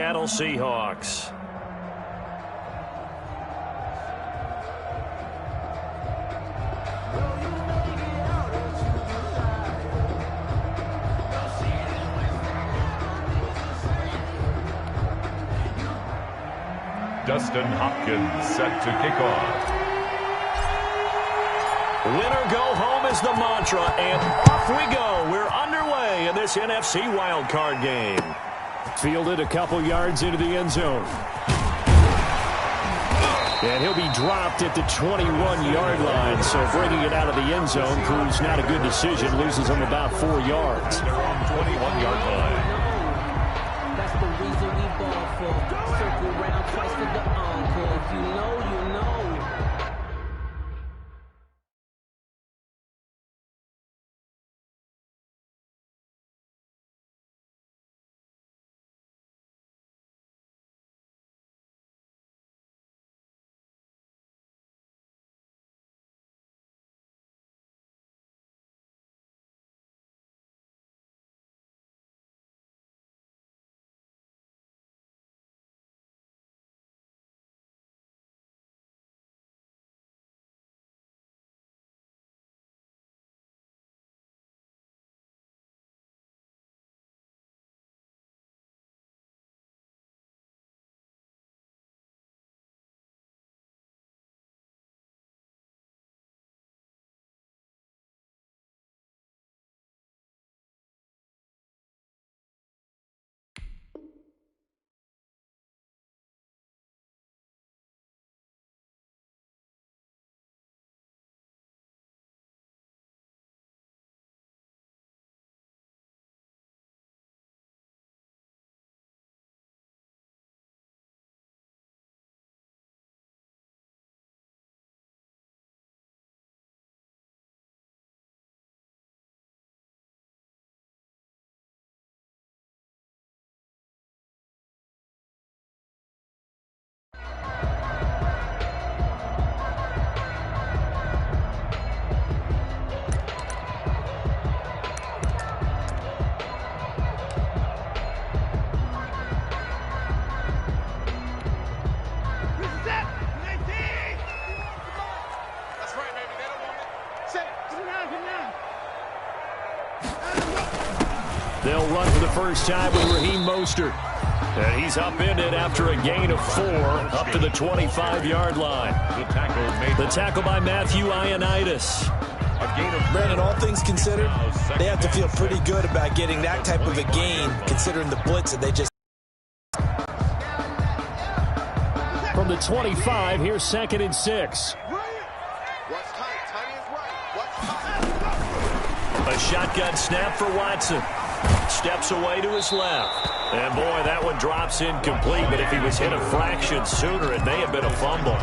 Seattle Seahawks. Dustin Hopkins set to kick off. Win or go home is the mantra, and off we go. We're underway in this NFC wildcard game. Fielded a couple yards into the end zone. And he'll be dropped at the 21-yard line, so bringing it out of the end zone proves not a good decision. Loses him about 4 yards. 21-yard line. That's the reason we ball for. Circle round twice for the encore. If you know, you know. They'll run for the first time with Raheem Mostert. And he's upended after a gain of 4 up to the 25-yard line. The tackle by Matthew Ioannidis. Brandon, all things considered, they have to feel pretty good about getting that type of a gain, considering the blitz that they just... From the 25, here's 2nd and 6. A shotgun snap for Watson. Steps away to his left. And, boy, that one drops incomplete. But if he was hit a fraction sooner, it may have been a fumble.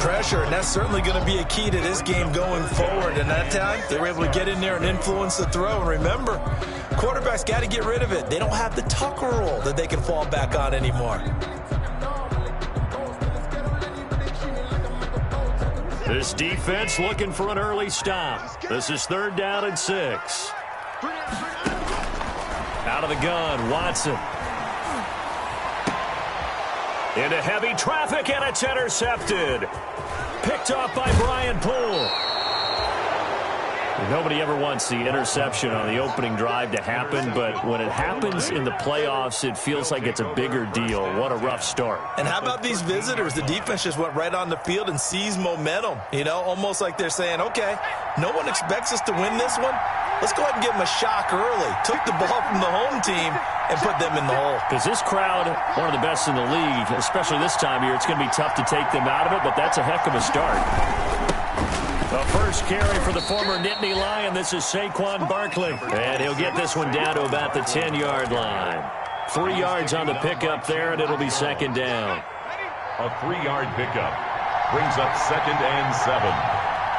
Pressure, and that's certainly going to be a key to this game going forward. And that time, they were able to get in there and influence the throw. And remember, quarterbacks got to get rid of it. They don't have the Tucker rule that they can fall back on anymore. This defense looking for an early stop. This is 3rd down and 6. Out of the gun, Watson. Into heavy traffic, and it's intercepted. Picked off by Brian Poole. Nobody ever wants the interception on the opening drive to happen, but when it happens in the playoffs, it feels like it's a bigger deal. What a rough start. And how about these visitors? The defense just went right on the field and seized momentum. You know, almost like they're saying, okay, no one expects us to win this one. Let's go ahead and give them a shock early. Took the ball from the home team and put them in the hole. Because this crowd, one of the best in the league, especially this time of year, it's going to be tough to take them out of it, but that's a heck of a start. The first carry for the former Nittany Lion. This is Saquon Barkley. And he'll get this one down to about the 10-yard line. 3 yards on the pickup there, and it'll be 2nd down. A 3-yard pickup brings up 2nd and 7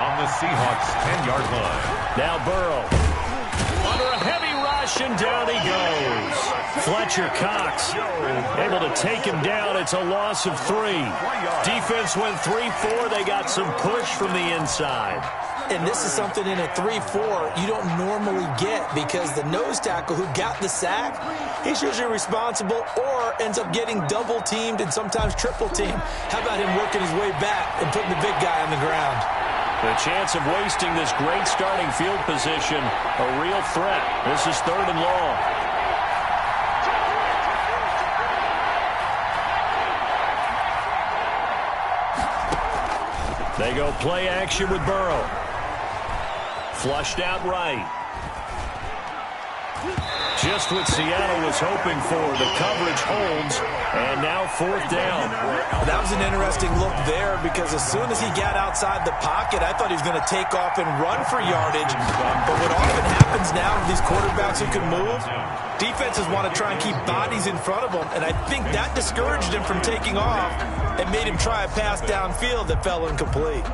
on the Seahawks' 10-yard line. Now Burrow. Under a heavy rush, and down he goes. Fletcher Cox able to take him down. It's a loss of 3. Defense went 3-4. They got some push from the inside. And this is something in a 3-4 you don't normally get, because the nose tackle who got the sack, he's usually responsible or ends up getting double-teamed and sometimes triple-teamed. How about him working his way back and putting the big guy on the ground? The chance of wasting this great starting field position, a real threat. This is 3rd and long. They go play action with Burrow. Flushed out right. Just what Seattle was hoping for. The coverage holds, and now 4th down. That was an interesting look there because as soon as he got outside the pocket, I thought he was going to take off and run for yardage. But what often happens now with these quarterbacks who can move, defenses want to try and keep bodies in front of them, and I think that discouraged him from taking off and made him try a pass downfield that fell incomplete.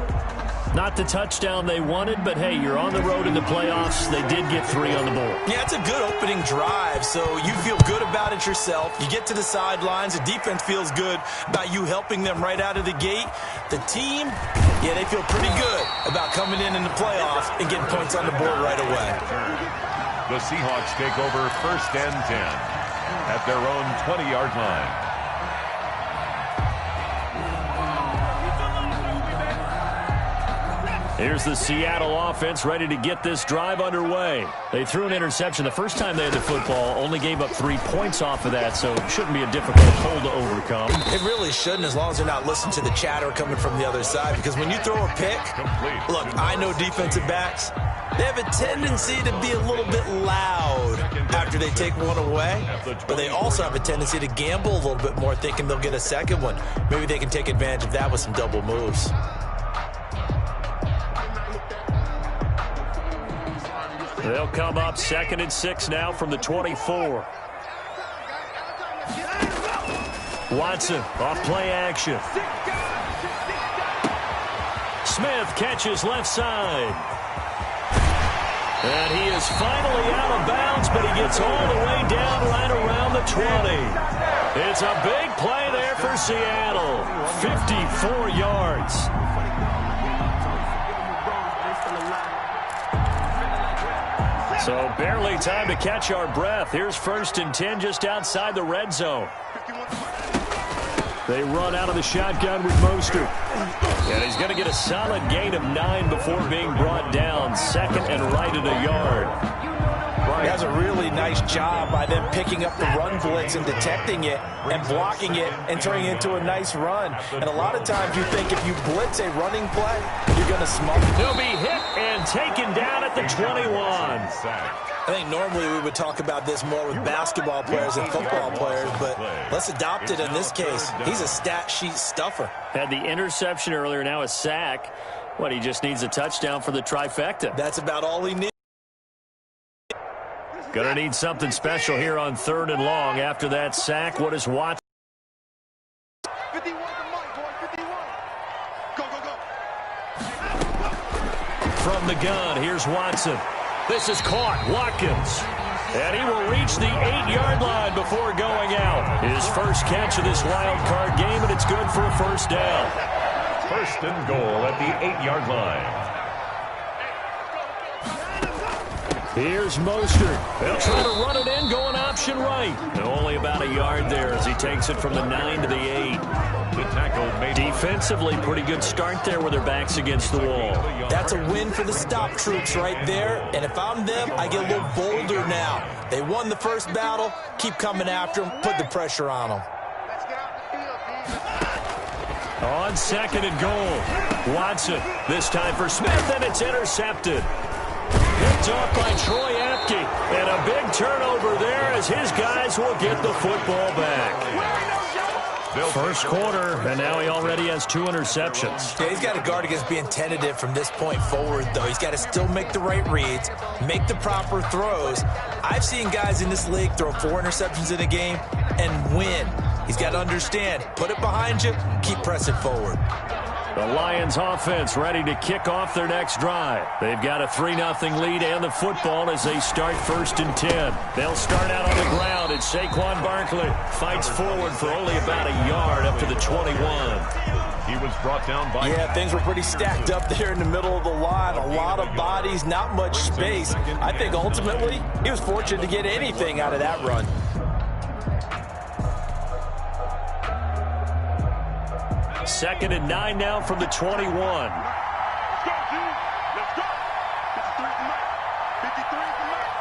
Not the touchdown they wanted, but hey, you're on the road in the playoffs. They did get 3 on the board. Yeah, it's a good opening drive, so you feel good about it yourself. You get to the sidelines. The defense feels good about you helping them right out of the gate. The team, yeah, they feel pretty good about coming in the playoffs and getting points on the board right away. The Seahawks take over 1st and 10 at their own 20-yard line. Here's the Seattle offense ready to get this drive underway. They threw an interception the first time they had the football, only gave up 3 points off of that, so it shouldn't be a difficult hole to overcome. It really shouldn't, as long as they're not listening to the chatter coming from the other side, because when you throw a pick, look, I know defensive backs, they have a tendency to be a little bit loud after they take one away, but they also have a tendency to gamble a little bit more, thinking they'll get a second one. Maybe they can take advantage of that with some double moves. They'll come up 2nd and 6 now from the 24. Watson off play action. Smith catches left side. And he is finally out of bounds, but he gets all the way down right around the 20. It's a big play there for Seattle. 54 yards. So barely time to catch our breath. Here's 1st and 10 just outside the red zone. They run out of the shotgun with Mostert. And he's going to get a solid gain of 9 before being brought down. 2nd and right at a yard. He has a really nice job by them picking up the run blitz and detecting it and blocking it and turning it into a nice run. And a lot of times you think if you blitz a running play, you're going to smoke. He'll be hit and taken down at the 21. I think normally we would talk about this more with basketball players and football players, but let's adopt it in this case. He's a stat sheet stuffer. Had the interception earlier, now a sack. What, he just needs a touchdown for the trifecta. That's about all he needs. Gonna need something special here on 3rd and long. After that sack, what is Watson? 51 to Mike, boy, 51. Go, go, go. From the gun, here's Watson. This is caught. Watkins. And he will reach the 8-yard line before going out. His first catch of this wild card game, and it's good for a 1st down. 1st and goal at the 8-yard line. Here's Mostert. They'll try to run it in, going option right. And only about a yard there as he takes it from the 9 to the 8. The tackle made. Defensively, pretty good start there with their backs against the wall. That's a win for the stop troops right there. And if I'm them, I get a little bolder now. They won the first battle. Keep coming after them. Put the pressure on them. On 2nd and goal. Watson, this time for Smith, and it's intercepted. Picked off by Troy Apke. And a big turnover there as his guys will get the football back. First quarter, and now he already has 2 interceptions. Yeah, he's got to guard against being tentative from this point forward, though. He's got to still make the right reads, make the proper throws. I've seen guys in this league throw 4 interceptions in a game and win. He's got to understand, put it behind you, keep pressing forward. The Lions offense ready to kick off their next drive. They've got a 3-0 lead and the football as they start 1st and 10. They'll start out on the ground, and Saquon Barkley fights forward for only about a yard up to the 21. He was brought down by... Yeah, things were pretty stacked up there in the middle of the line. A lot of bodies, not much space. I think ultimately he was fortunate to get anything out of that run. 2nd and 9 now from the 21. Let's go, G. Let's go. 53 is the night. 53 is the night.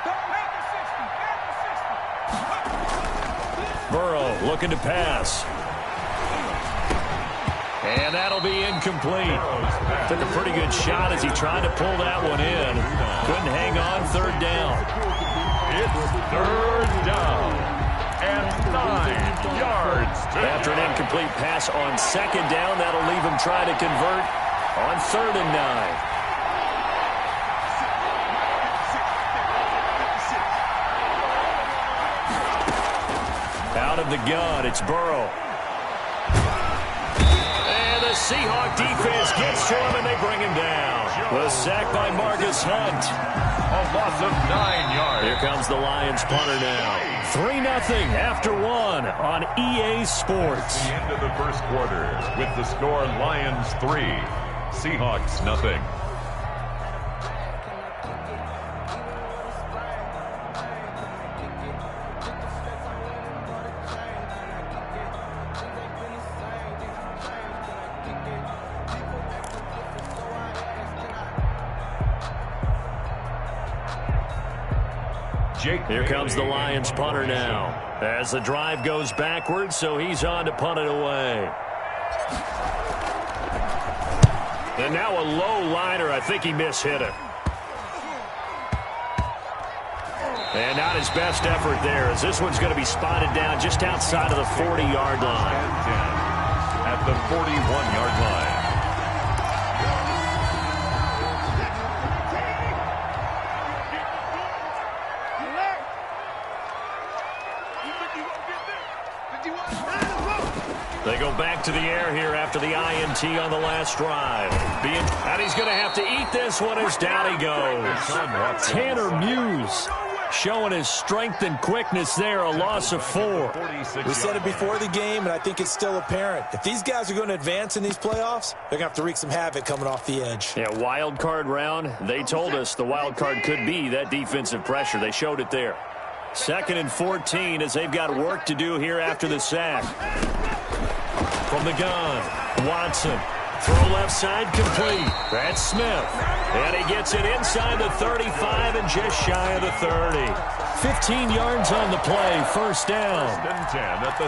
Come on, come on. Burrow looking to pass. And that'll be incomplete. Took a pretty good shot as he tried to pull that one in. Couldn't hang on, 3rd down. It's 3rd down and 9 yards. After an incomplete pass on 2nd down, that'll leave him trying to convert on 3rd and 9. Out of the gun, it's Burrow. And the Seahawk defense gets to him, and they bring him down. The sack by Marcus Hunt. A loss of 9 yards. Here comes the Lions punter now. 3-0 after 1 on EA Sports. The end of the first quarter with the score Lions 3, Seahawks nothing. Here comes the Lions punter now. As the drive goes backwards, so he's on to punt it away. And now a low liner. I think he mishit it. And not his best effort there, as this one's going to be spotted down just outside of the 40-yard line. At the 41-yard line. They go back to the air here after the INT on the last drive. And he's going to have to eat this one as down he goes. Tanner Muse showing his strength and quickness there, a loss of 4. We said it before the game, and I think it's still apparent. If these guys are going to advance in these playoffs, they're going to have to wreak some havoc coming off the edge. Yeah, wild card round. They told us the wild card could be that defensive pressure. They showed it there. 2nd and 14 as they've got work to do here after the sack. From the gun, Watson. Throw left side complete. That's Smith. And he gets it inside the 35 and just shy of the 30. 15 yards on the play, 1st down.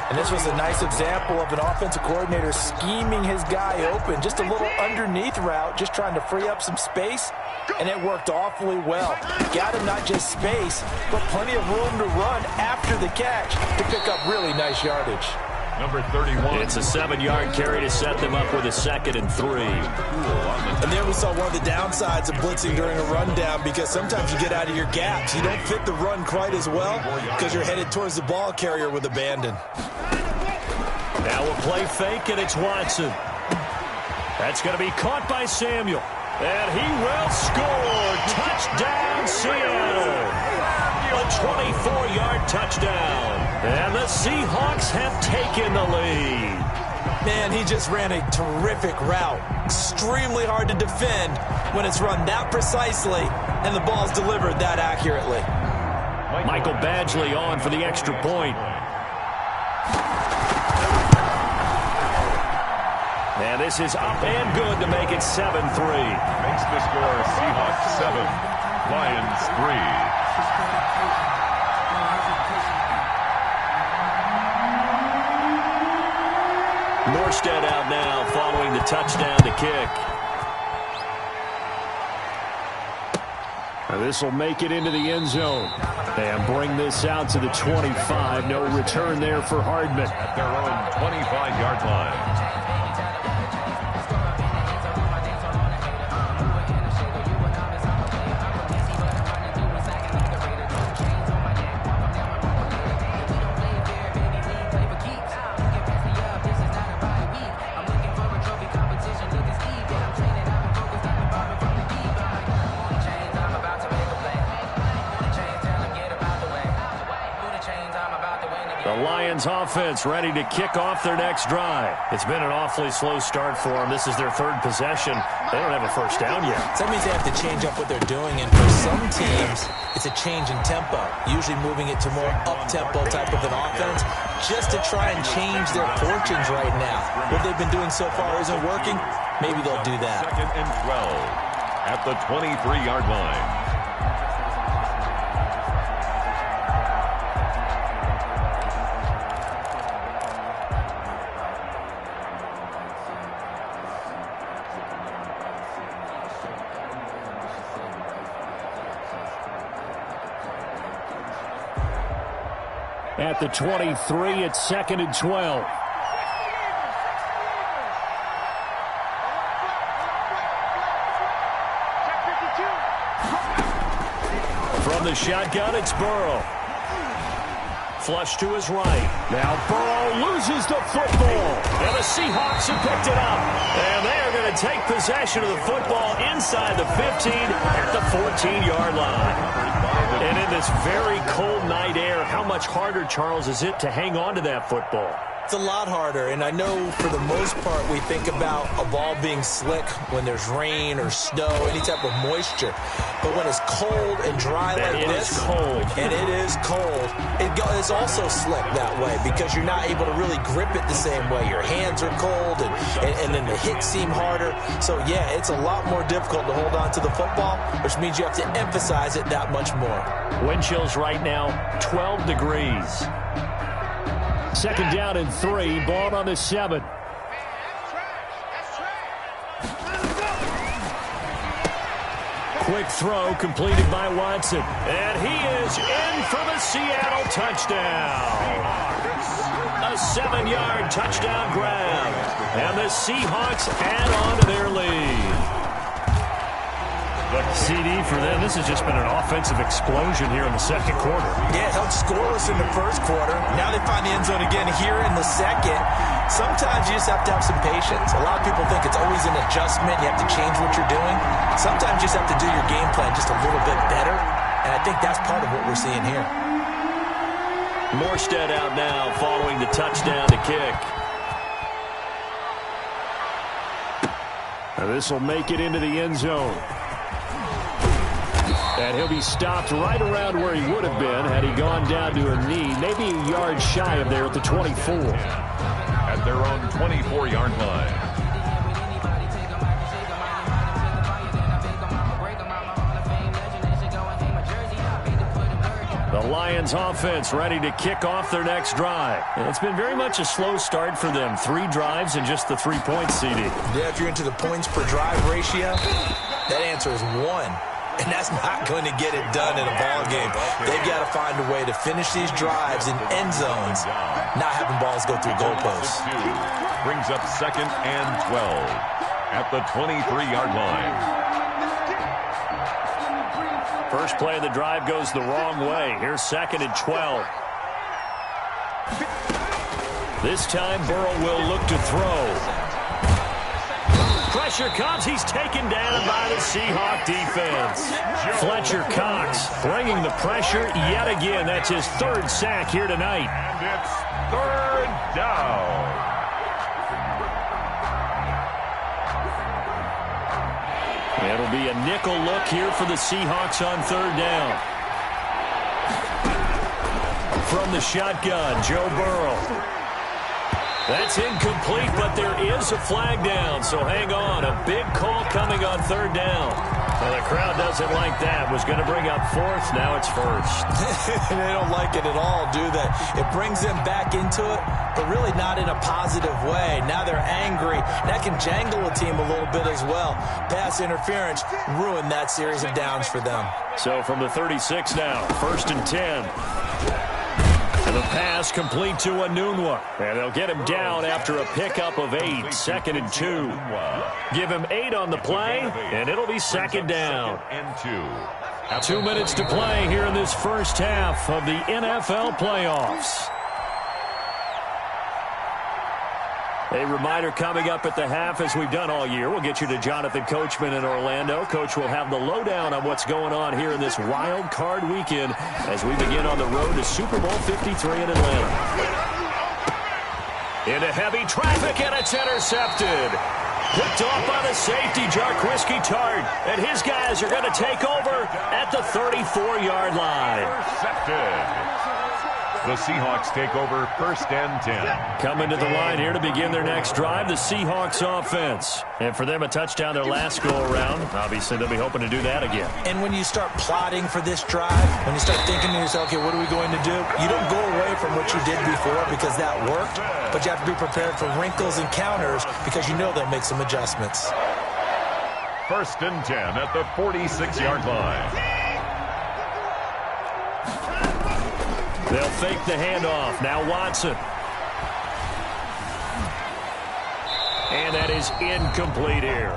And this was a nice example of an offensive coordinator scheming his guy open. Just a little underneath route, just trying to free up some space. And it worked awfully well. Got him not just space, but plenty of room to run after the catch to pick up really nice yardage. Number 31. It's a 7-yard carry to set them up with a 2nd and 3. And there we saw one of the downsides of blitzing during a rundown, because sometimes you get out of your gaps. You don't fit the run quite as well because you're headed towards the ball carrier with abandon. Now a play fake, and it's Watson. That's going to be caught by Samuel. And he will score. Touchdown, Seattle. A 24-yard touchdown. And the Seahawks have taken the lead. Man, he just ran a terrific route. Extremely hard to defend when it's run that precisely and the ball's delivered that accurately. Michael Badgley on for the extra point. And this is up and good to make it 7-3. Makes the score Seahawks 7, Lions 3. Morstead out now following the touchdown to kick. This will make it into the end zone. And bring this out to the 25. No return there for Hardman. At their own 25-yard line. The Lions offense ready to kick off their next drive. It's been an awfully slow start for them. This is their third possession. They don't have a first down yet. So that means they have to change up what they're doing, and for some teams, it's a change in tempo, usually moving it to more up-tempo type of an offense just to try and change their fortunes right now. What they've been doing so far isn't working. Maybe they'll do that. 2nd and 12 at the 23-yard line. At the 23, it's 2nd and 12. From the shotgun, it's Burrow. Flush to his right. Now Burrow loses the football. And the Seahawks have picked it up. And they are going to take possession of the football inside the 15 at the 14-yard line. And in this very cold night air, how much harder, Charles, is it to hang on to that football? It's a lot harder, and I know for the most part we think about a ball being slick when there's rain or snow, any type of moisture. But when it's cold and dry like this, and it is cold, it's also slick that way because you're not able to really grip it the same way. Your hands are cold, and then the hits seem harder. So, yeah, it's a lot more difficult to hold on to the football, which means you have to emphasize it that much more. Wind chills right now, 12 degrees. 2nd down and 3, ball on the 7. Quick throw completed by Watson. And he is in for the Seattle touchdown. A 7-yard touchdown grab. And the Seahawks add on to their lead. CD for them, this has just been an offensive explosion here in the second quarter. Yeah, held scoreless in the first quarter. Now they find the end zone again here in the second. Sometimes you just have to have some patience. A lot of people think it's always an adjustment. You have to change what you're doing. Sometimes you just have to do your game plan just a little bit better. And I think that's part of what we're seeing here. Morstead out now following the touchdown to kick. Now this will make it into the end zone. And he'll be stopped right around where he would have been had he gone down to a knee, maybe a yard shy of there at the 24. At their own 24-yard line. The Lions offense ready to kick off their next drive. And it's been very much a slow start for them. 3 drives and just the 3 points, CD. Yeah, if you're into the points per drive ratio, that answer is 1. And that's not going to get it done in a ball game. They've got to find a way to finish these drives in end zones, not having balls go through goalposts. Brings up 2nd and 12 at the 23-yard line. First play of the drive goes the wrong way. Here's 2nd and 12. This time Burrow will look to throw. Pressure comes. He's taken down by the Seahawk defense. Fletcher Cox bringing the pressure yet again. That's his 3rd sack here tonight. And it's 3rd down. It'll be a nickel look here for the Seahawks on 3rd down. From the shotgun, Joe Burrow. That's incomplete, but there is a flag down, so hang on. A big call coming on 3rd down. Well, the crowd doesn't like that. Was going to bring up 4th, now it's 1st. They don't like it at all, do they? It brings them back into it, but really not in a positive way. Now they're angry. That can jangle a team a little bit as well. Pass interference ruined that series of downs for them. So from the 36 now, 1st and 10. The pass complete to Anunwa. And they'll get him down after a pickup of 8. 2nd and 2. Give him 8 on the play, and it'll be 2nd down. 2 minutes to play here in this first half of the NFL playoffs. A reminder coming up at the half, as we've done all year. We'll get you to Jonathan Coachman in Orlando. Coach will have the lowdown on what's going on here in this wild card weekend as we begin on the road to Super Bowl 53 in Atlanta. Into heavy traffic, and it's intercepted. Picked off by the safety, Jarquiski Tart. And his guys are going to take over at the 34-yard line. Intercepted. The Seahawks take over 1st and 10. Coming to the line here to begin their next drive, the Seahawks offense. And for them, a touchdown their last go-around. Obviously, they'll be hoping to do that again. And when you start plotting for this drive, when you start thinking to yourself, okay, what are we going to do? You don't go away from what you did before because that worked, but you have to be prepared for wrinkles and counters because you know they'll make some adjustments. 1st and 10 at the 46-yard line. They'll fake the handoff. Now Watson. And that is incomplete here.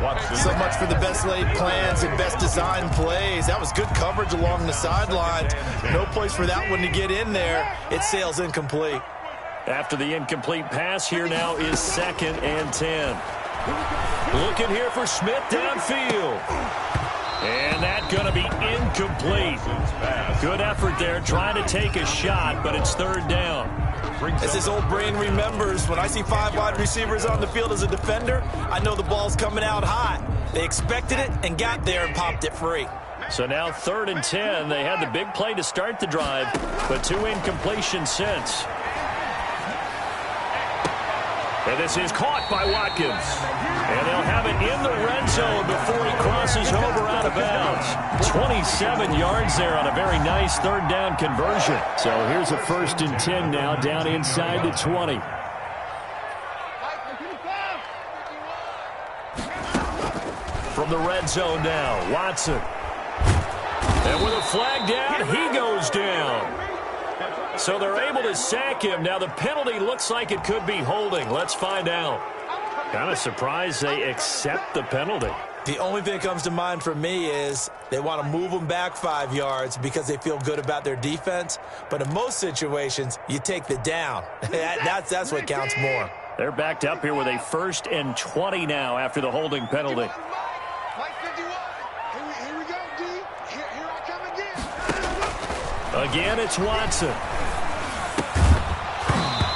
Watson. So much for the best laid plans and best designed plays. That was good coverage along the sidelines. No place for that one to get in there. It sails incomplete. After the incomplete pass, here now is 2nd and 10. Looking here for Smith downfield. And that's going to be incomplete. Good effort there, trying to take a shot, but it's 3rd down. As this old brain remembers, when I see 5 wide receivers on the field as a defender, I know the ball's coming out hot. They expected it and got there and popped it free. So now 3rd and 10. They had the big play to start the drive, but 2 incompletions since. And this is caught by Watkins. And they'll have it in the red zone before he crosses over out of bounds. 27 yards there on a very nice 3rd down conversion. So here's a 1st and 10 now down inside the 20. From the red zone now, Watson. And with a flag down, he goes down. So they're able to sack him. Now the penalty looks like it could be holding. Let's find out. Kind of surprised they accept the penalty. The only thing that comes to mind for me is they want to move them back 5 yards because they feel good about their defense. But in most situations, you take the down. That's what counts more. They're backed up here with a 1st and 20 now after the holding penalty. Here we go, D. Here I come again. Again, it's Watson.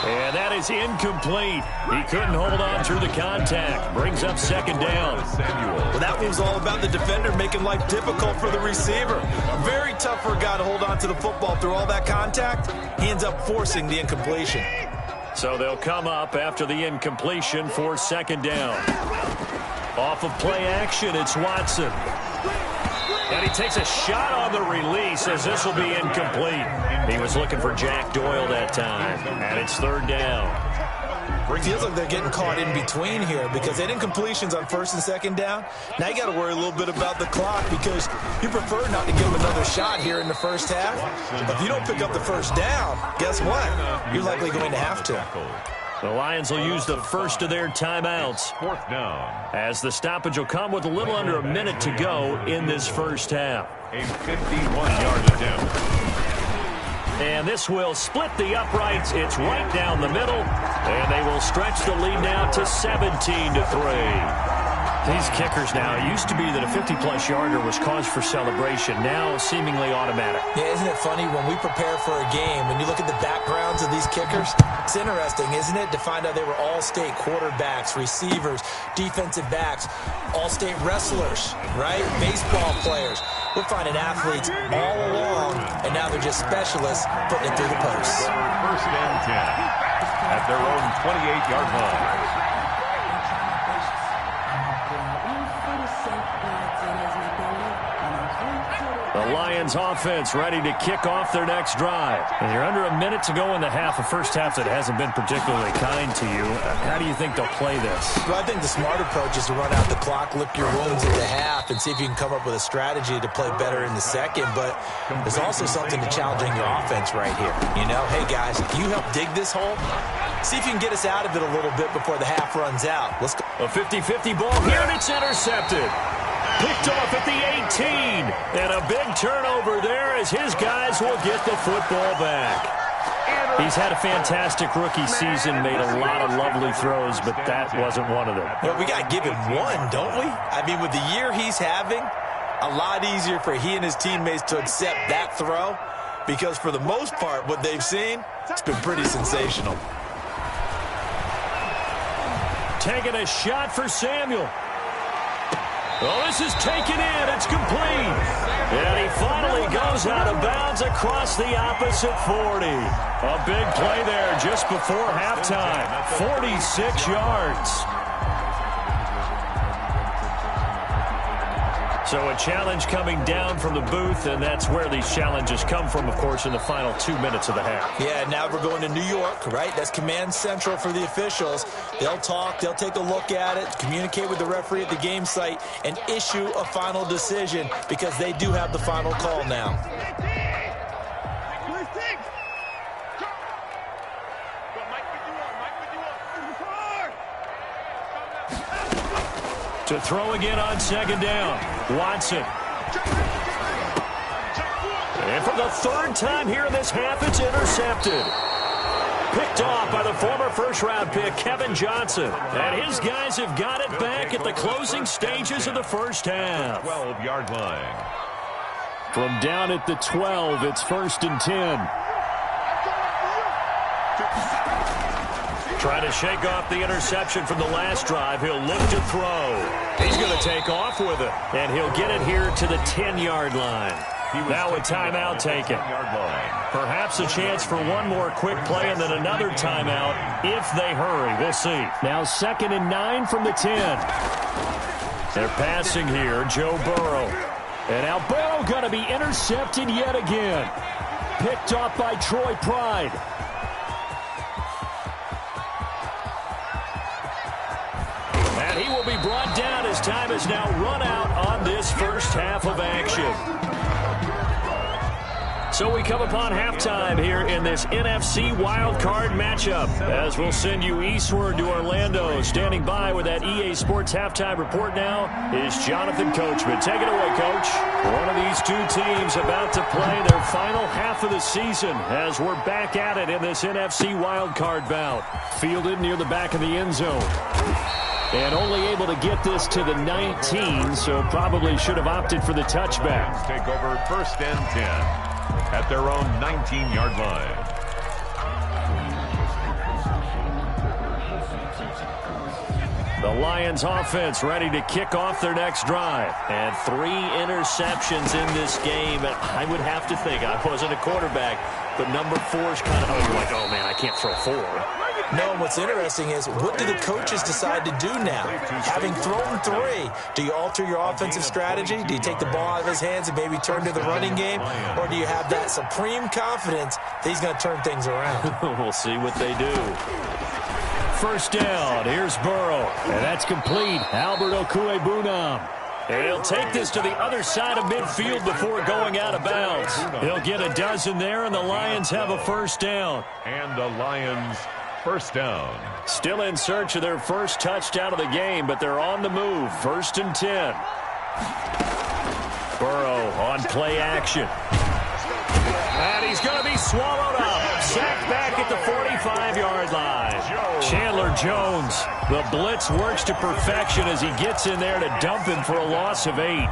And that is incomplete. He couldn't hold on through the contact. Brings up 2nd down. Well, that was all about the defender making life difficult for the receiver. Very tough for a guy to hold on to the football through all that contact. He ends up forcing the incompletion. So they'll come up after the incompletion for 2nd down. Off of play action, it's Watson. And he takes a shot on the release as this will be incomplete. He was looking for Jack Doyle that time. And it's 3rd down. It feels like they're getting caught in between here because they had incompletions on 1st and 2nd down. Now you got to worry a little bit about the clock because you prefer not to give them another shot here in the 1st half. But if you don't pick up the 1st down, guess what? You're likely going to have to. The Lions will use the first of their timeouts. 4th down. As the stoppage will come with a little under a minute to go in this 1st half. A 51-yard attempt. And this will split the uprights. It's right down the middle. And they will stretch the lead now to 17-3. These kickers now, it used to be that a 50-plus yarder was cause for celebration. Now seemingly automatic. Yeah, isn't it funny when we prepare for a game, when you look at the backgrounds of these kickers, it's interesting, isn't it, to find out they were all-state quarterbacks, receivers, defensive backs, all-state wrestlers, right? Baseball players. We're finding athletes all along, and now they're just specialists putting it through the posts. 1st and 10 at their own 28-yard line. The Lions offense ready to kick off their next drive. And you're under a minute to go in the half, a 1st half that hasn't been particularly kind to you. How do you think they'll play this? Well, I think the smart approach is to run out the clock, lick your wounds at the half, and see if you can come up with a strategy to play better in the 2nd. But there's also something to challenging your offense right here. You know, hey, guys, you help dig this hole. See if you can get us out of it a little bit before the half runs out. Let's go. A 50-50 ball here, and it's intercepted. Picked off at the 18. And a big turnover there as his guys will get the football back. He's had a fantastic rookie season, made a lot of lovely throws, but that wasn't one of them. Well, we got to give him one, don't we? I mean, with the year he's having, a lot easier for he and his teammates to accept that throw because for the most part, what they've seen, it's been pretty sensational. Taking a shot for Samuel. Oh, this is taken in. It's complete. And he finally goes out of bounds across the opposite 40. A big play there just before halftime. 46 yards. So a challenge coming down from the booth, and that's where these challenges come from, of course, in the final 2 minutes of the half. Yeah, now we're going to New York, right? That's command central for the officials. They'll talk, they'll take a look at it, communicate with the referee at the game site, and issue a final decision because they do have the final call now. To throw again on second down. Watson. And for the third time here in this half, it's intercepted. Picked off by the former first-round pick, Kevin Johnson. And his guys have got it back at the closing stages of the first half. 12-yard line. From down at the 12, it's 1st and 10. Trying to shake off the interception from the last drive. He'll look to throw. He's going to take off with it. And he'll get it here to the 10-yard line. Now a timeout taken. Perhaps a chance for one more quick play and then another timeout if they hurry. We'll see. Now 2nd and 9 from the 10. They're passing here. Joe Burrow. And now Burrow going to be intercepted yet again. Picked off by Troy Pride. And he will be brought down as time is now run out on this first half of action. So we come upon halftime here in this NFC wildcard matchup as we'll send you eastward to Orlando. Standing by with that EA Sports halftime report now is Jonathan Coachman. Take it away, Coach. One of these two teams about to play their final half of the season as we're back at it in this NFC wildcard bout. Fielded near the back of the end zone. And only able to get this to the 19, so probably should have opted for the touchback. Take over 1st and 10 at their own 19-yard line. The Lions offense ready to kick off their next drive. And 3 interceptions in this game. I would have to think, I wasn't a quarterback, but number 4 is kind of, you're like, oh man, I can't throw 4. No, what's interesting is what do the coaches decide to do now? Having thrown 3, do you alter your offensive strategy? Do you take the ball out of his hands and maybe turn to the running game? Or do you have that supreme confidence that he's going to turn things around? We'll see what they do. 1st down, here's Burrow, and that's complete. Albert Okwuegbunam. And he'll take this to the other side of midfield before going out of bounds. He'll get a dozen there, and the Lions have a 1st down. And the Lions 1st down. Still in search of their first touchdown of the game, but they're on the move. 1st and 10. Burrow on play action. And he's going to be swallowed up. Sacked back at the 45-yard line. Chandler Jones. The blitz works to perfection as he gets in there to dump him for a loss of 8.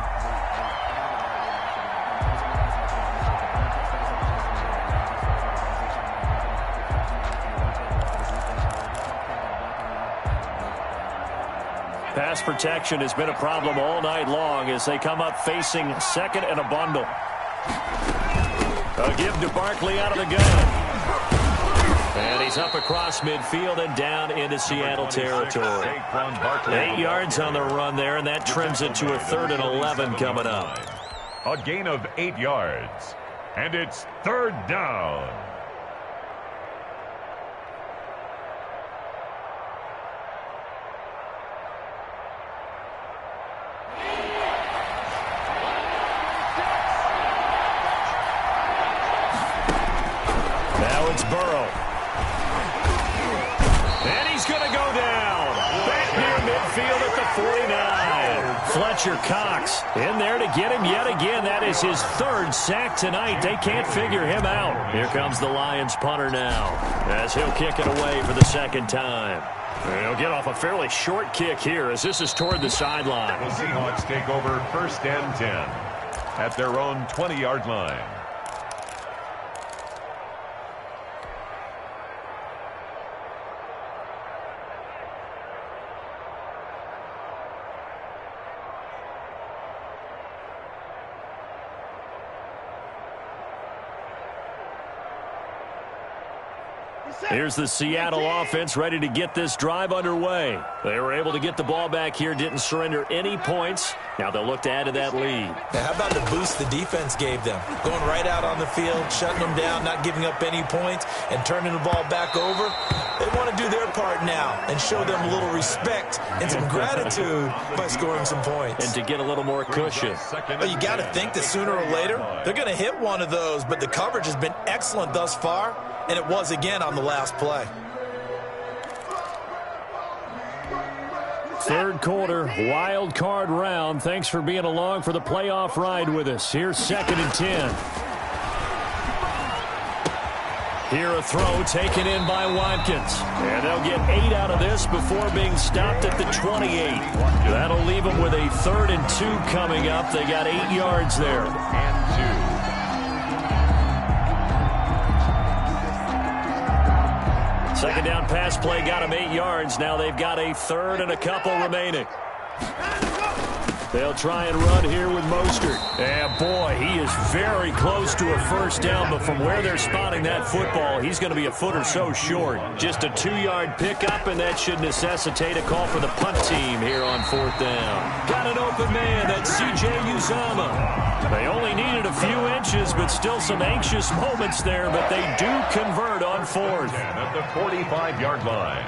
Pass protection has been a problem all night long as they come up facing 2nd and a bundle. A give to Barkley out of the gun. And he's up across midfield and down into Seattle territory. 8 yards on the run there, and that trims it to a 3rd and 11 coming up. A gain of 8 yards. And it's 3rd down. It's Burrow. And he's going to go down. Back near midfield at the 49. Fletcher Cox in there to get him yet again. That is his third sack tonight. They can't figure him out. Here comes the Lions punter now as he'll kick it away for the second time. He'll get off a fairly short kick here as this is toward the sideline. The Seahawks take over 1st and 10 at their own 20-yard line. Here's the Seattle offense ready to get this drive underway. They were able to get the ball back here, didn't surrender any points. Now they'll look to add to that lead. Now, how about the boost the defense gave them? Going right out on the field, shutting them down, not giving up any points, and turning the ball back over. They want to do their part now and show them a little respect and some gratitude by scoring some points. And to get a little more cushion. Well, you got to think that sooner or later, they're going to hit one of those, but the coverage has been excellent thus far, and it was again on the last play. Third quarter, wild card round. Thanks for being along for the playoff ride with us. Here's 2nd and 10. Here a throw taken in by Watkins. And they'll get 8 out of this before being stopped at the 28. That'll leave them with a 3rd and 2 coming up. They got 8 yards there. And 2. Second down pass play got them 8 yards. Now they've got a 3rd and a couple remaining. They'll try and run here with Mostert. And boy, he is very close to a first down, but from where they're spotting that football, he's going to be a foot or so short. Just a 2-yard pickup, and that should necessitate a call for the punt team here on 4th down. Got an open man. That's C.J. Uzomah. They only needed a few inches, but still some anxious moments there, but they do convert on 4th. At the 45-yard line.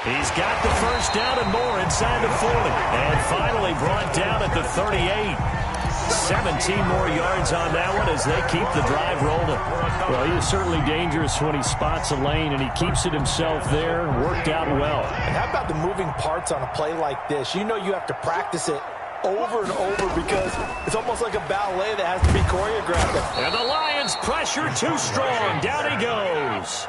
He's got the first down and more inside the 40. And finally brought down at the 38. 17 more yards on that one as they keep the drive rolling. Well, he is certainly dangerous when he spots a lane, and he keeps it himself there. Worked out well. And how about the moving parts on a play like this? You know you have to practice it over and over because it's almost like a ballet that has to be choreographed. And the Lions pressure too strong. Down he goes.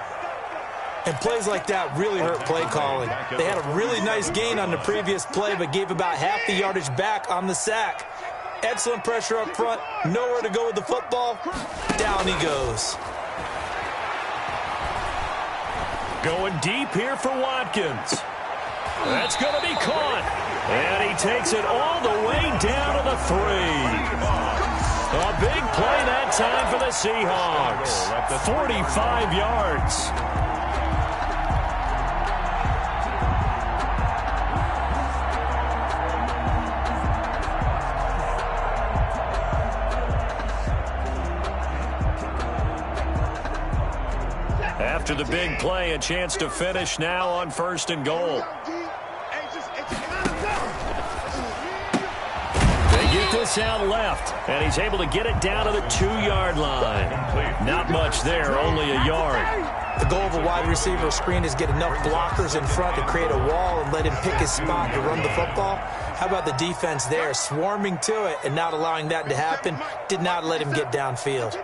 And plays like that really hurt play calling. They had a really nice gain on the previous play, but gave about half the yardage back on the sack. Excellent pressure up front. Nowhere to go with the football. Down he goes. Going deep here for Watkins. That's going to be caught. And he takes it all the way down to the 3. A big play that time for the Seahawks. 45 yards. After the big play, a chance to finish now on 1st and goal. They get this out left, and he's able to get it down to the 2-yard line. Not much there, only a yard. The goal of a wide receiver screen is get enough blockers in front to create a wall and let him pick his spot to run the football. How about the defense there, swarming to it and not allowing that to happen? Did not let him get downfield.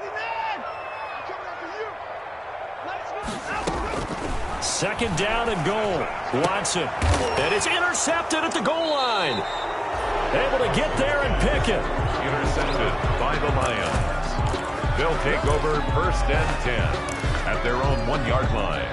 2nd down and goal. Watson. And it's intercepted at the goal line. Able to get there and pick it. Intercepted by the Lions. They'll take over 1st and 10 at their own 1-yard line.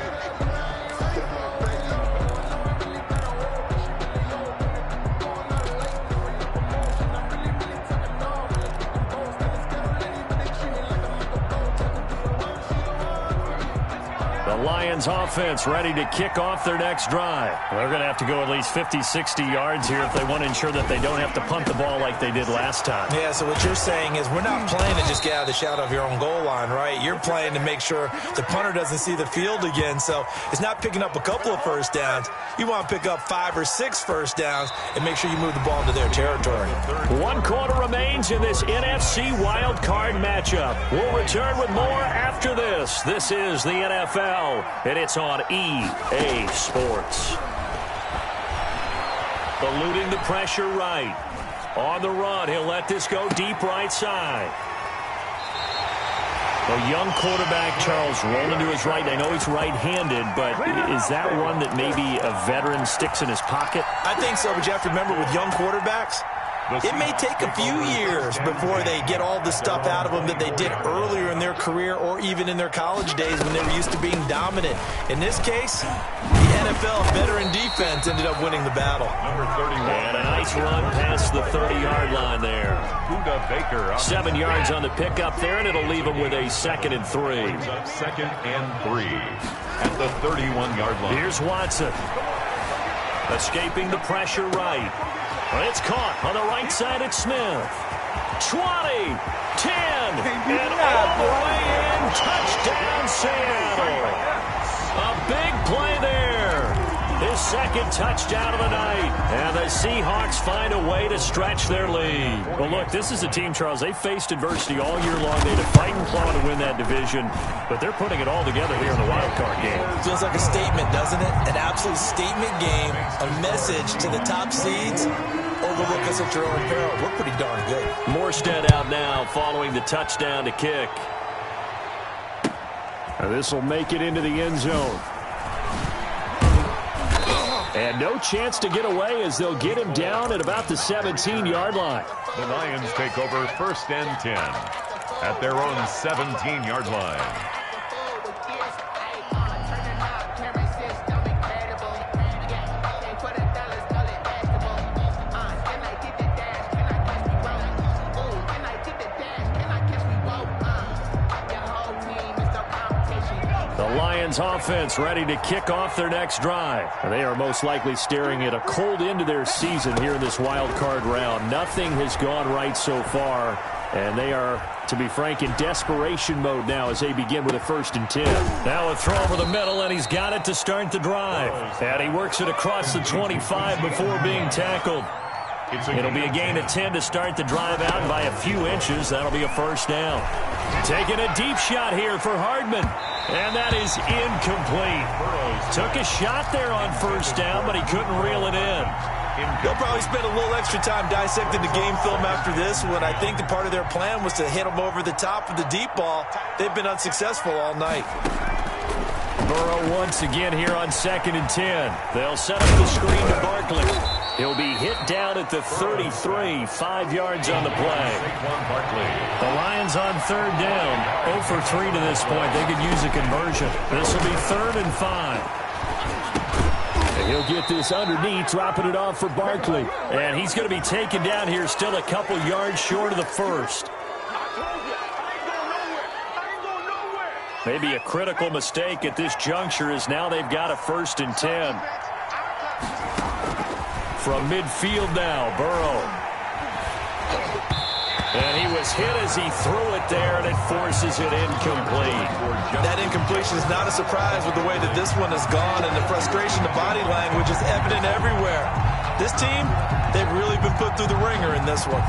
Lions offense ready to kick off their next drive. They're going to have to go at least 50, 60 yards here if they want to ensure that they don't have to punt the ball like they did last time. Yeah, so what you're saying is we're not playing to just get out of the shadow of your own goal line, right? You're playing to make sure the punter doesn't see the field again. So it's not picking up a couple of first downs. You want to pick up 5 or 6 first downs and make sure you move the ball into their territory. 1 quarter remains in this NFC wild card matchup. We'll return with more after this. This is the NFL And it's on EA Sports. Eluding the pressure right. On the run, he'll let this go deep right side. A young quarterback, Charles, rolling to his right. I know he's right-handed, but is that one that maybe a veteran sticks in his pocket? I think so, but you have to remember with young quarterbacks, it may take a few years before they get all the stuff out of them that they did earlier in their career or even in their college days when they were used to being dominant. In this case, the NFL veteran defense ended up winning the battle. Number 31. And a nice run past the 30-yard line there. Buda Baker. 7 yards on the pickup there, and it'll leave him with a 2nd and 3. Brings up 2nd and 3 at the 31-yard line. Here's Watson. Escaping the pressure right. It's caught on the right side at Smith. 20, 10, and all the way in. Touchdown, Seattle. A big play there. His 2nd touchdown of the night. And the Seahawks find a way to stretch their lead. Well, look, this is a team, Charles. They faced adversity all year long. They had to fight and claw to win that division. But they're putting it all together here in the wild card game. Feels like a statement, doesn't it? An absolute statement game. A message to the top seeds. Overlook us at your own peril. We're pretty darn good. Morstead out now following the touchdown to kick. This will make it into the end zone. And no chance to get away as they'll get him down at about the 17-yard line. The Lions take over 1st and 10 at their own 17-yard line. Offense ready to kick off their next drive. They are most likely staring at a cold end to their season here in this wild card round. Nothing has gone right so far, and they are, to be frank, in desperation mode now as they begin with a 1st and 10. Now a throw over the middle, and he's got it to start the drive. And he works it across the 25 before being tackled. It'll be a gain of 10 to start the drive out by a few inches. That'll be a 1st down. Taking a deep shot here for Hardman. And that is incomplete. Took a shot there on 1st down, but he couldn't reel it in. They'll probably spend a little extra time dissecting the game film after this one. I think the part of their plan was to hit them over the top of the deep ball. They've been unsuccessful all night. Burrow once again here on 2nd and 10. They'll set up the screen to Barkley. He'll be hit down at the 33, 5 yards on the play. The Lions on 3rd down, 0 for 3 to this point. They could use a conversion. This will be 3rd and 5. And he'll get this underneath, dropping it off for Barkley. And he's going to be taken down here, still a couple yards short of the 1st. Maybe a critical mistake at this juncture as now they've got a 1st and 10. From midfield now, Burrow. And he was hit as he threw it there, and it forces it incomplete. That incompletion is not a surprise with the way that this one has gone, and the frustration, the body language is evident everywhere. This team, they've really been put through the ringer in this one.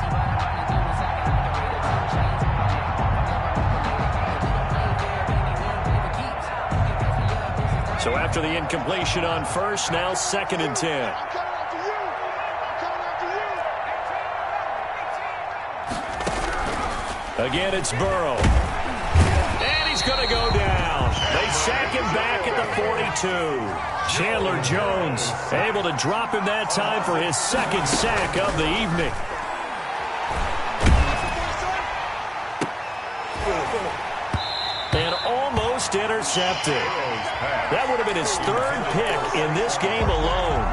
So after the incompletion on 1st, now 2nd and 10. Again, it's Burrow. And he's going to go down. They sack him back at the 42. Chandler Jones able to drop him that time for his 2nd sack of the evening. And almost intercepted. That would have been his 3rd pick in this game alone.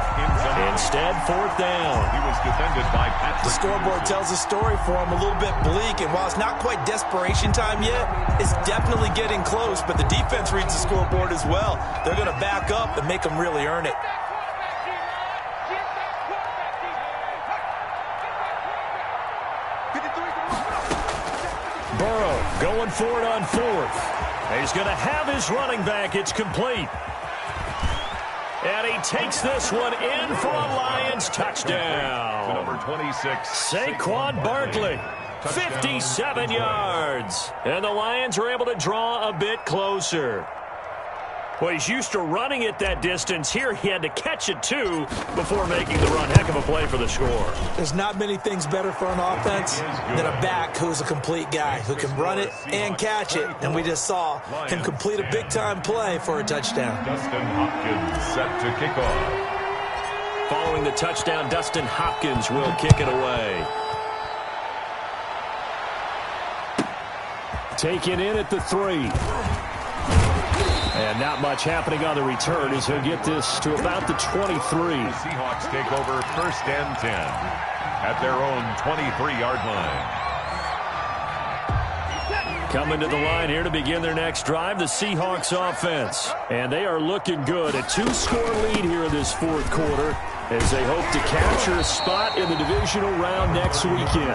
Instead, 4th down. He was defended by Patrick. The scoreboard tells a story for him, a little bit bleak, and while it's not quite desperation time yet, it's definitely getting close, but the defense reads the scoreboard as well. They're going to back up and make them really earn it. Burrow going for it on 4th. He's going to have his running back. It's complete. And he takes this one in for a Lions touchdown. Number 26, Saquon Barkley, 57 yards. And the Lions are able to draw a bit closer. Well, he's used to running it that distance. Here he had to catch it, too, before making the run. Heck of a play for the score. There's not many things better for an offense than a back who's a complete guy, who can run it and catch it. And we just saw him complete a big-time play for a touchdown. Dustin Hopkins set to kick off. Following the touchdown, Dustin Hopkins will kick it away. Taken in at the 3. And not much happening on the return as he'll get this to about the 23. The Seahawks take over 1st and 10 at their own 23-yard line. Coming to the line here to begin their next drive, the Seahawks offense. And they are looking good. A 2-score lead here in this 4th quarter as they hope to capture a spot in the divisional round next weekend.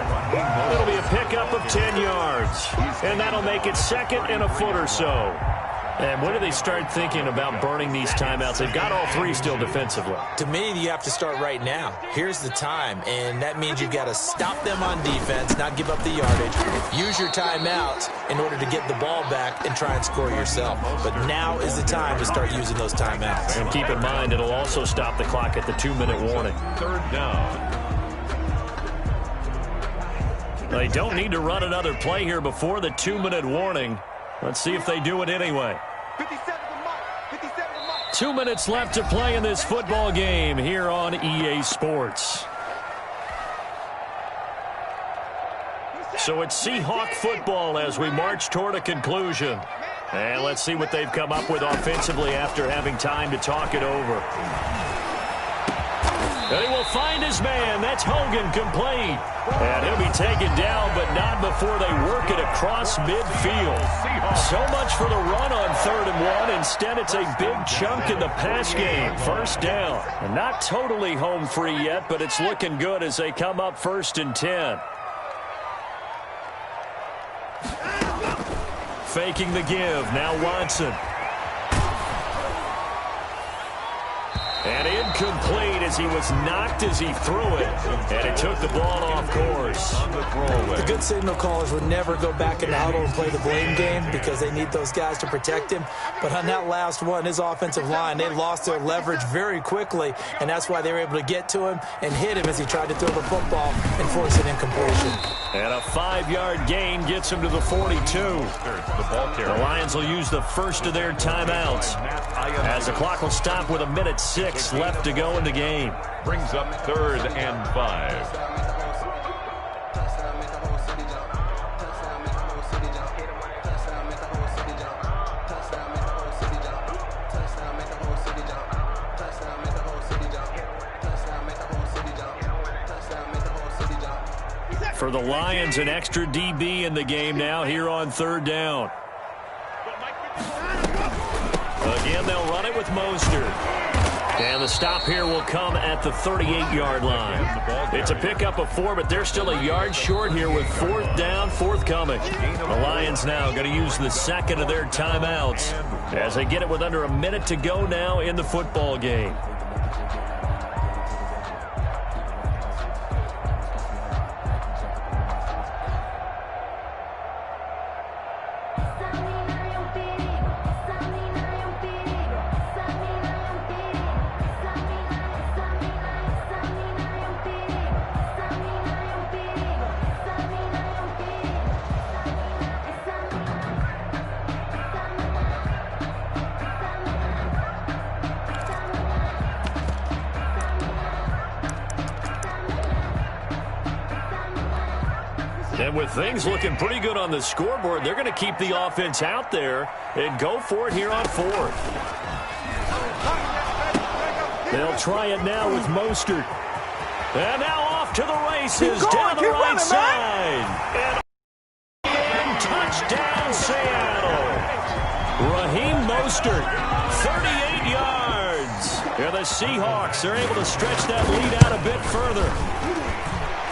It'll be a pickup of 10 yards. And that'll make it 2nd and a foot or so. And when do they start thinking about burning these timeouts? They've got all 3 still defensively. To me, you have to start right now. Here's the time, and that means you've got to stop them on defense, not give up the yardage. Use your timeouts in order to get the ball back and try and score yourself. But now is the time to start using those timeouts. And keep in mind, it'll also stop the clock at the 2-minute warning. 3rd down. They don't need to run another play here before the 2-minute warning. Let's see if they do it anyway. 2 minutes left to play in this football game here on EA Sports. So it's Seahawk football as we march toward a conclusion. And let's see what they've come up with offensively after having time to talk it over. And he will find his man. That's Hogan, complete. And he'll be taken down, but not before they work it across midfield. So much for the run on 3rd and 1. Instead, it's a big chunk in the pass game. 1st down. And not totally home free yet, but it's looking good as they come up 1st and 10. Faking the give. Now Watson. And incomplete as he was knocked as he threw it. And it took the ball off course. The good signal callers would never go back in the huddle and play the blame game because they need those guys to protect him. But on that last one, his offensive line, they lost their leverage very quickly, and that's why they were able to get to him and hit him as he tried to throw the football and force an incompletion. And a 5-yard gain gets him to the 42. The Lions will use the first of their timeouts as the clock will stop with 1:06 left to go in the game. Brings up 3rd and 5. For the Lions, an extra DB in the game now here on 3rd down. Again, they'll run it with Mostert. And the stop here will come at the 38-yard line. It's a pickup of 4, but they're still a yard short here with 4th down forthcoming. The Lions now going to use the 2nd of their timeouts as they get it with under 1 minute to go now in the football game. And with things looking pretty good on the scoreboard, they're going to keep the offense out there and go for it here on 4th. They'll try it now with Mostert. And now off to the races down the right side. And touchdown, Seattle. Raheem Mostert, 38 yards. And the Seahawks are able to stretch that lead out a bit further.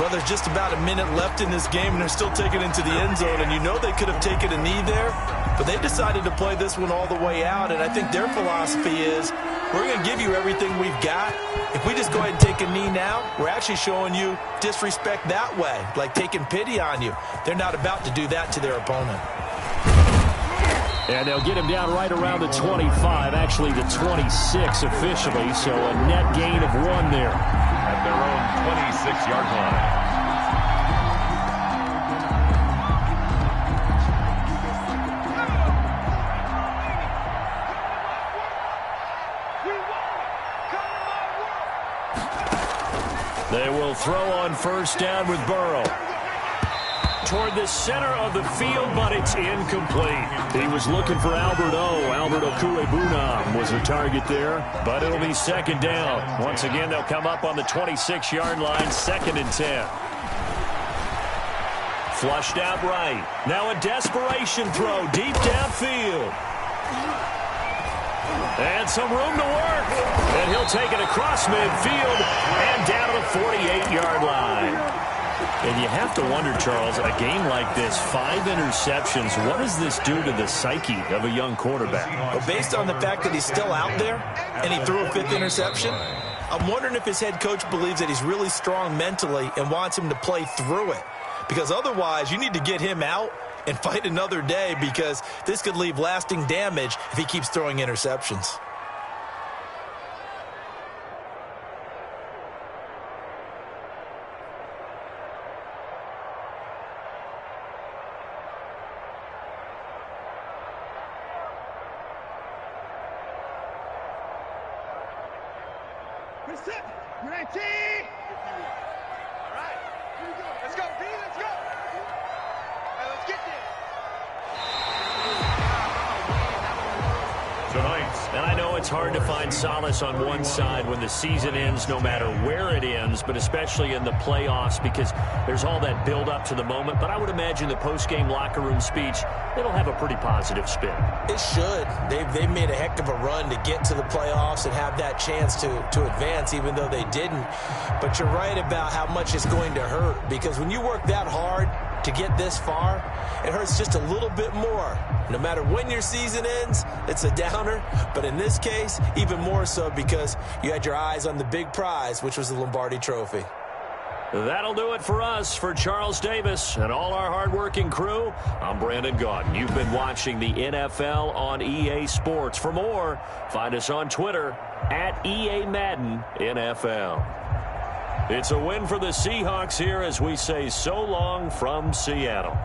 Well, there's just about a minute left in this game, and they're still taking it into the end zone. And you know they could have taken a knee there, but they decided to play this one all the way out. And I think their philosophy is, we're going to give you everything we've got. If we just go ahead and take a knee now, we're actually showing you disrespect that way, like taking pity on you. They're not about to do that to their opponent. And they'll get him down right around the 25, actually the 26 officially, so a net gain of 1 there. At their own 26-yard line. They will throw on first down with Burrow. Toward the center of the field, but it's incomplete. He was looking for Albert Okuebunam was the target there, but it'll be second down. Once again, they'll come up on the 26-yard line, 2nd and 10. Flushed out right. Now a desperation throw deep downfield. And some room to work. And he'll take it across midfield and down to the 48-yard line. And you have to wonder, Charles, a game like this, 5 interceptions, what does this do to the psyche of a young quarterback? Well, based on the fact that he's still out there and he threw a 5th interception, I'm wondering if his head coach believes that he's really strong mentally and wants him to play through it. Because otherwise, you need to get him out and fight another day, because this could leave lasting damage if he keeps throwing interceptions. Reset. Ready. All right. Here we go. Let's go, B. Let's go. All right, let's get there. Tonight. And I know it's hard to find solace on one side when the season ends, no matter where it ends, but especially in the playoffs, because there's all that build up to the moment. But I would imagine the post-game locker room speech, it'll have a pretty positive spin. It should. They've made a heck of a run to get to the playoffs and have that chance to advance, even though they didn't. But you're right about how much it's going to hurt, because when you work that hard to get this far, it hurts just a little bit more. No matter when your season ends, it's a downer. But in this case, even more so, because you had your eyes on the big prize, which was the Lombardi Trophy. That'll do it for us. For Charles Davis and all our hardworking crew, I'm Brandon Gaudin. You've been watching the NFL on EA Sports. For more, find us on Twitter at EA Madden NFL. It's a win for the Seahawks here as we say so long from Seattle.